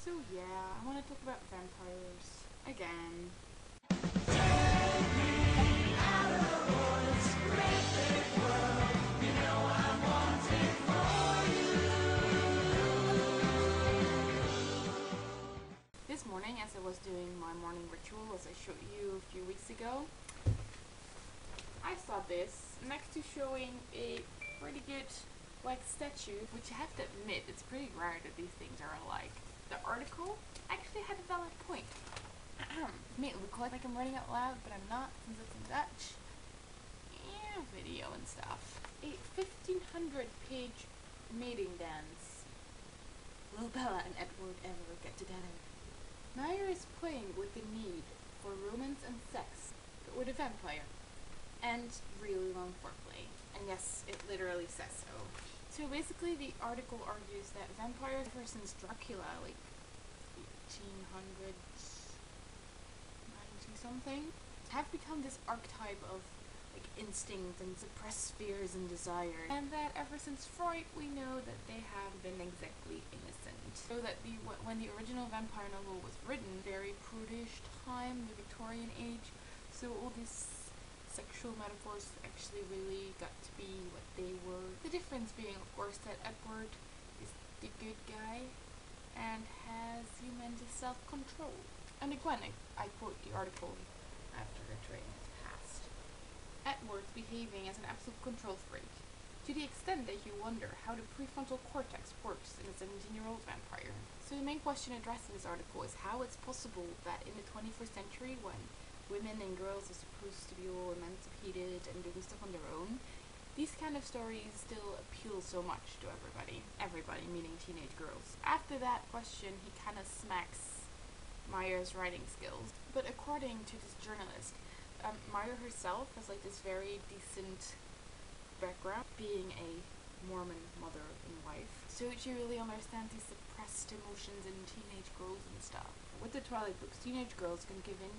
So yeah, I want to talk about vampires again. This morning, as I was doing my morning ritual, as I showed you a few weeks ago, I saw this next to showing a pretty good like statue, which I have to admit, it's pretty rare that these things are alike. The article actually had a valid point. It would look like I'm writing out loud, but I'm not, since it's in Dutch. Yeah, video and stuff. A 1500 page mating dance. Will Bella and Edward ever get together? Meyer is playing with the need for romance and sex, but with a vampire. And really long foreplay. And yes, it literally says so. So basically the article argues that vampires ever since Dracula, like 1800s, 90 something, have become this archetype of like instinct and suppressed fears and desire. And that ever since Freud we know that they have been exactly innocent. So that when the original vampire novel was written, very prudish time, the Victorian age, so all these sexual metaphors actually really got to be what they were. The difference being, of course, that Edward is the good guy and has human self-control. And again, I quote the article after retracing its past. Edward's behaving as an absolute control freak, to the extent that you wonder how the prefrontal cortex works in a 17-year-old vampire. So the main question addressed in this article is how it's possible that in the 21st century, when women and girls are supposed to be all emancipated and doing stuff on their own, these kind of stories still appeal so much to everybody. Everybody, meaning teenage girls. After that question, he kind of smacks Meyer's writing skills. But according to this journalist, Meyer herself has like this very decent background, being a Mormon mother and wife. So she really understands these suppressed emotions in teenage girls and stuff. With the Twilight books, teenage girls can give in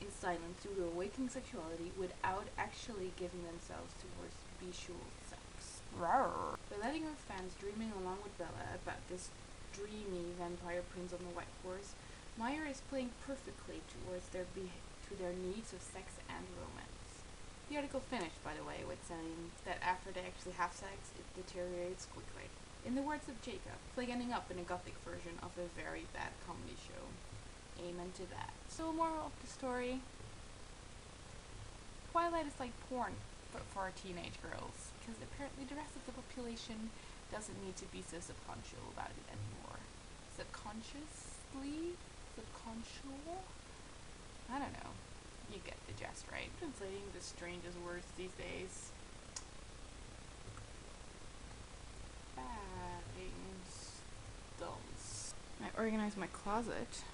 silence to their awakening sexuality without actually giving themselves towards bestial sex. Rawr. By letting her fans dreaming along with Bella about this dreamy vampire prince on the white horse, Meyer is playing perfectly towards their needs of sex and romance. The article finished, by the way, with saying that after they actually have sex, it deteriorates quickly. In the words of Jacob, it's like ending up in a gothic version of a very bad comedy show. Amen to that. So moral of the story, Twilight is like porn for teenage girls, because apparently the rest of the population doesn't need to be so subconscious about it anymore. Subconsciously? Subconscious? I don't know. You get the gist, right? Translating the strangest words these days. Paringsdans. I organized my closet.